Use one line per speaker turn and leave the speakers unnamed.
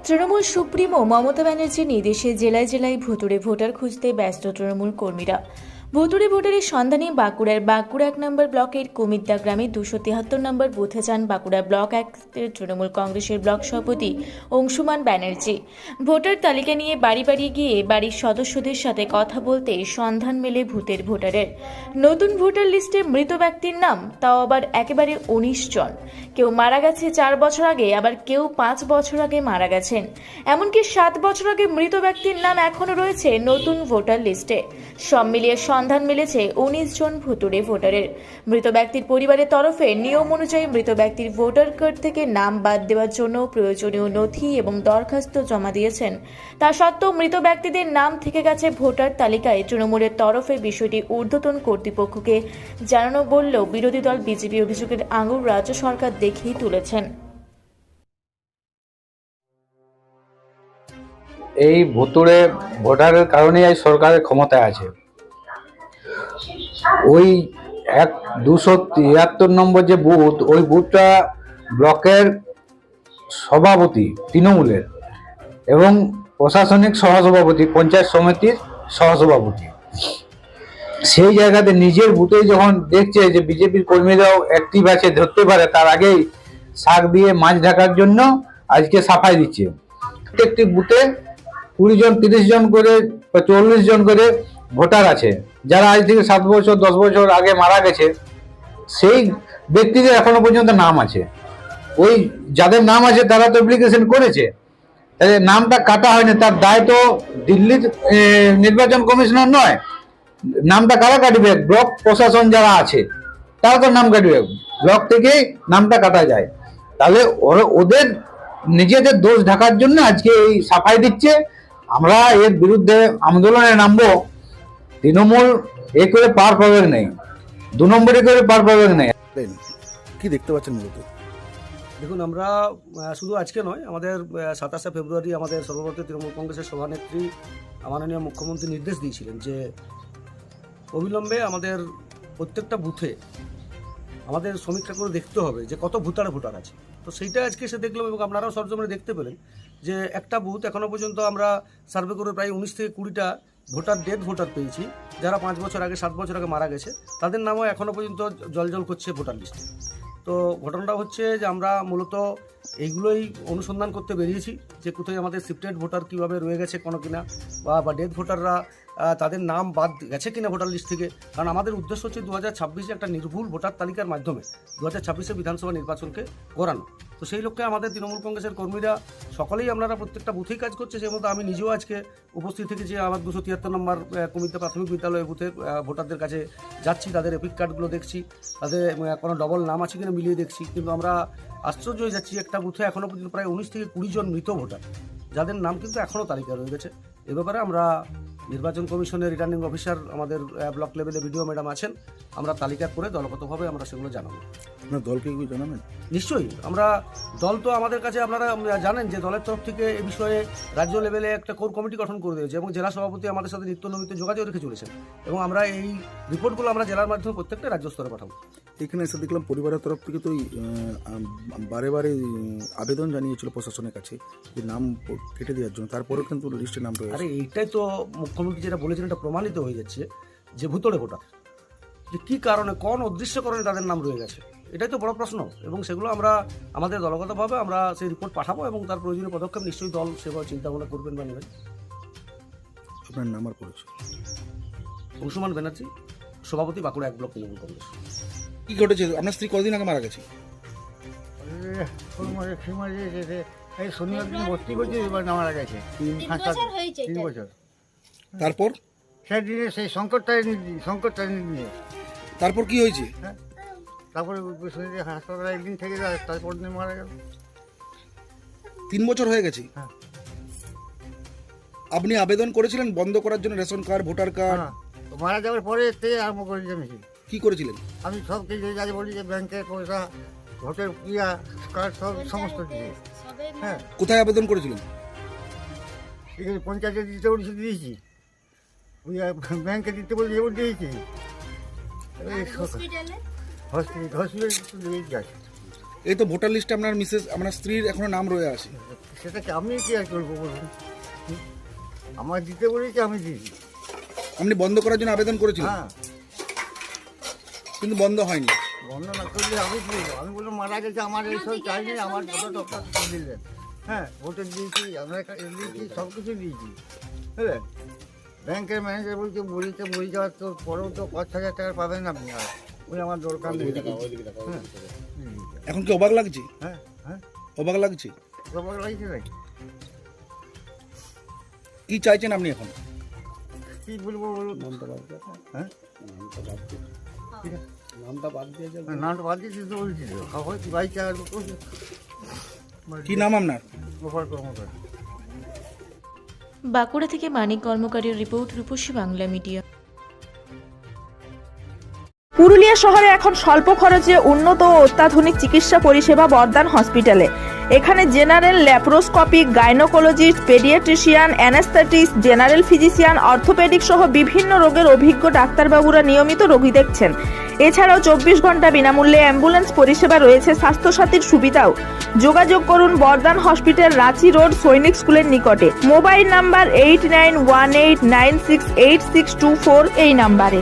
Trinamool supremo Mamata ব্যানার্জির নির্দেশে জেলায় জেলায় ভুতুড়ে ভোটার খুঁজতে ব্যস্ত তৃণমূল কর্মীরা। ভুতুড়ে ভোটারের সন্ধানে বাঁকুড়ার বাঁকুড়া 1 নম্বর ব্লকের কুমিদ্দা গ্রামে 273 নম্বর বুথে যান বাঁকুড়া ব্লক 1 তৃণমূল কংগ্রেসের ব্লক সভাপতি অংশুমান ব্যানার্জি। ভোটার তালিকা নিয়ে বাড়ি বাড়ি গিয়ে বাড়ির সদস্যদের সাথে কথা বলতে সন্ধান মেলে ভূতের ভোটারের। নতুন ভোটার লিস্টে মৃত ব্যক্তির নাম, তাও আবার একেবারে 19 জন। কেউ মারা গেছে 4 বছর আগে, আবার কেউ 5 বছর আগে মারা গেছেন, এমনকি 7 বছর আগে মৃত ব্যক্তির নাম এখনও রয়েছে নতুন ভোটার লিস্টে। সব মিলিয়ে সন্ধান মিলেছে 19 জন ভুতুড়ে ভোটারের। মৃত ব্যক্তির পরিবারের তরফে নিয়ম অনুযায়ী মৃত ব্যক্তির ভোটার কার্ড থেকে নাম বাদ দেওয়ার জন্য প্রয়োজনীয় নথি এবং দরখাস্ত জমা দিয়েছেন। তা সত্ত্বেও মৃত ব্যক্তিদের নাম থেকে গেছে ভোটার তালিকায়। তৃণমূলের তরফে বিষয়টি ঊর্ধ্বতন কর্তৃপক্ষকে জানানো বললেও বিরোধী দল বিজেপি অভিযোগের আঙুল রাজ্য সরকার দেখিয়ে তুলেছেন।
এই ভুতুড়ে ভোটারের কারণেই এই সরকারের ক্ষমতায় আছে। ওই 273 নম্বর যে বুথ, ওই বুথটা ব্লকের সভাপতি তৃণমূলের এবং প্রশাসনিক সহসভাপতি, পঞ্চায়েত সমিতির সহসভাপতি, সেই জায়গাতে নিজের বুথে যখন দেখছে যে বিজেপির কর্মীরাও অ্যাক্টিভ আছে, ধরতে পারে, তার আগেই শাক দিয়ে মাছ ঢাকার জন্য আজকে সাফাই দিচ্ছে। প্রত্যেকটি বুথে 20 জন 30 জন করে 40 জন করে ভোটার আছে, যারা আজ থেকে 7 বছর 10 বছর আগে মারা গেছে। সেই ব্যক্তিদের এখনো পর্যন্ত নাম আছে। ওই যাদের নাম আছে তারা তো অ্যাপ্লিকেশন করেছে, তাহলে নামটা কাটা হয়নি। তার দায় তো দিল্লির নির্বাচন কমিশনার নয়। নামটা কারা কাটবে? ব্লক প্রশাসন যারা আছে তারা তো নাম কাটবে। ব্লক থেকেই নামটা কাটা যায়। তাহলে ওদের নিজেদের দোষ ঢাকার জন্য আজকে এই সাফাই দিচ্ছে। আমরা এর বিরুদ্ধে আন্দোলনে নামবো। তৃণমূল এ করে পার পাবে নেই, 2 নম্বরে করে পার পাবে নেই।
কি দেখতে পাচ্ছেন মূলত?
দেখুন, আমরা শুধু আজকে নয়, আমাদের 27শে ফেব্রুয়ারি আমাদের সর্বভারতীয় তৃণমূল কংগ্রেসের সভানেত্রী মাননীয় মুখ্যমন্ত্রী নির্দেশ দিয়েছিলেন যে অবিলম্বে আমাদের প্রত্যেকটা বুথে আমাদের সমীক্ষা করে দেখতে হবে যে কত ভোটার আছে। তো সেইটা আজকে এসে দেখলাম এবং আপনারাও সরজমিনে দেখতে পেলেন যে একটা বুথ এখনও পর্যন্ত আমরা সার্ভে করে প্রায় 19 থেকে 20টা ডেড ভোটার পেয়েছি, যারা 5 বছর আগে 7 বছর আগে মারা গেছে। তাদের নামও এখনও পর্যন্ত জল করছে ভোটার লিস্টে। তো ঘটনাটা হচ্ছে যে আমরা মূলত এইগুলোই অনুসন্ধান করতে বেরিয়েছি যে কোথায় আমাদের শিফটেড ভোটার কীভাবে রয়ে গেছে কোনো কিনা, বা ডেড ভোটাররা তাদের নাম বাদ গেছে কিনা ভোটার লিস্ট থেকে। কারণ আমাদের উদ্দেশ্য হচ্ছে 2026-এ একটা নির্ভুল ভোটার তালিকার মাধ্যমে 2026-এ বিধানসভা নির্বাচনকে করানো। তো সেই লক্ষ্যে আমাদের তৃণমূল কংগ্রেসের কর্মীরা সকলেই আপনারা প্রত্যেকটা বুথেই কাজ করছে। সেই মতো আমি নিজেও আজকে উপস্থিত থেকেছি আমার 273 নম্বর কুমিদ্দা প্রাথমিক বিদ্যালয়ের বুথে ভোটারদের কাছে যাচ্ছি, তাদের এপিক কার্ডগুলো দেখছি, তাদের কোনো ডবল নাম আছে কিনা মিলিয়ে দেখছি। কিন্তু আমরা আশ্চর্য হয়ে যাচ্ছি, একটা বুথে এখনও পর্যন্ত প্রায় 19 থেকে 20 জন মৃত ভোটার, যাদের নাম কিন্তু এখনও তালিকা রয়ে গেছে। এ ব্যাপারে আমরা নির্বাচন কমিশনের রিটার্নিং অফিসার আমাদের ব্লক লেভেলে ভিডিও ম্যাডাম আছেন, আমরা তালিকা করে দলগতভাবে আমরা সেগুলো জানাবো।
আপনার দলকে কি জানাবেন?
নিশ্চয়ই, আমরা দল তো আমাদের কাছে আপনারা জানেন যে দলের তরফ থেকে এ বিষয়ে রাজ্য লেভেলে একটা কোর কমিটি গঠন করে দিয়েছে এবং জেলা সভাপতি আমাদের সাথে নিত্য নৈমিত্য যোগাযোগ রেখে চলেছেন এবং আমরা এই রিপোর্টগুলো আমরা জেলার মাধ্যমে প্রত্যেকটা রাজ্য স্তরে পাঠাবো।
এখানে এসে দেখলাম পরিবারের তরফ থেকে তো বারে বারে আবেদন জানিয়েছিল প্রশাসনের কাছে যে নাম কেটে দেওয়ার জন্য, তারপরেও কিন্তু লিস্টে নাম রয়েছে।
আরে এইটাই তো মুখ্যমন্ত্রী যেটা বলেছেন, এটা প্রমাণিত হয়ে যাচ্ছে যে ভুতুড়ে ভোটার, যে কী কারণে, কোন উদ্দেশ্য কারণে তাদের নাম রয়ে গেছে, এটাই তো বড় প্রশ্ন। এবং সেগুলো আমরা আমাদের দলগতভাবে আমরা সেই রিপোর্ট পাঠাবো এবং তার প্রয়োজনীয় পদক্ষেপ নিশ্চয়ই দল সেভাবে চিন্তা ভাবনা করবেন বা নেবেন।
আপনার নাম আর পরিচয়?
অংশুমান ব্যানার্জি, সভাপতি, বাঁকুড়া 1 ব্লক তৃণমূল কংগ্রেস।
কি ঘটেছে? আপনার স্ত্রী কতদিন আগে মারা গেছে?
এই শনিবার দিন ভর্তি করছে, এবার মারা গেছে 3 বছর।
তারপর
সেদিনে সেই সংকটটা নিয়ে
তারপর কি হয়েছে?
হ্যাঁ, তারপরে শুনেছি হাসপাতালে একদিন থেকে যায়, তারপর দিন মারা গেল।
3 বছর হয়ে গেছে।
হ্যাঁ।
আপনি আবেদন করেছিলেন বন্ধ করার জন্য রেশন কার্ড, ভোটার কার্ড?
মারা যাওয়ার পরে থেকে আরম্ভ করেছি আমি।
কি করেছিলেন?
আমি সব কিছু যাই বলি যে ব্যাংকের পয়সা, ভোটের ক্রিয়া কার্ড, সমস্ত কিছু। হ্যাঁ।
কোথায় আবেদন করেছিলেন?
এখানে পঞ্চায়েতে দিতে বলেছি, দিয়েছি। ওই ব্যাংকে দিতে বলেছি, এবার দিয়েছি। হসপিটালে দিয়েছি আছে।
এই তো ভোটার লিস্টে আপনার আপনার স্ত্রীর এখনো নাম রয়ে আছে।
সেটাকে আমি কি আর করবো বলুন? আমার দিতে বলেছি, আমি দিয়েছি।
আপনি বন্ধ করার জন্য আবেদন করেছিলেন,
হ্যাঁ,
কিন্তু বন্ধ হয়নি।
বন্ধ না করলে আমি কি বলবো? আমি বললাম মারা গেছে, আমার এইসব চাইনি, আমার ভোটার ডক্টর দিলেন। হ্যাঁ, ভোটার দিয়েছি, আধার কার্ড দিয়েছি, সব কিছু দিয়েছি, বুঝলেন? ব্যাংকের ম্যানেজার বলছে বই যাওয়ার তো পরেও তো 5,000 টাকা পাবেন আপনি, আর ওই আমার দরকার নেই। হ্যাঁ,
এখন কি অবাক লাগছে?
হ্যাঁ, হ্যাঁ,
অবাক লাগছে?
খবর লাগছে নাকি?
কি চাইছেন আপনি এখন?
কি বলবো বলুন? হ্যাঁ, নামটা বাদ দিয়েছি তো বলছি তো। হয়তো বাইকে আর
কি নাম আপনার?
গোপাল কর্মকার।
বাঁকুড়া থেকে মানিক কর্মকারের রিপোর্ট, রূপসী বাংলা মিডিয়া।
পুরুলিয়া শহরে এখন স্বল্প খরচে উন্নত ও অত্যাধুনিক চিকিৎসা পরিষেবা বর্দান হসপিটালে। এখানে general, laparoscopic, gynaecologist, paediatrician, anaesthetist, general physician, orthopaedic সহ বিভিন্ন রোগের অভিজ্ঞ ডাক্তারবাবুরা নিয়মিত রোগী দেখছেন। এছাড়াও 24 ঘন্টা বিনামূল্যে অ্যাম্বুলেন্স পরিষেবা রয়েছে, স্বাস্থ্যসাথীর সুবিধাও। যোগাযোগ করুন বর্দান হসপিটাল, রাঁচি রোড, সৈনিক স্কুলের নিকটে। মোবাইল নাম্বার 8918968624 এই নাম্বারে।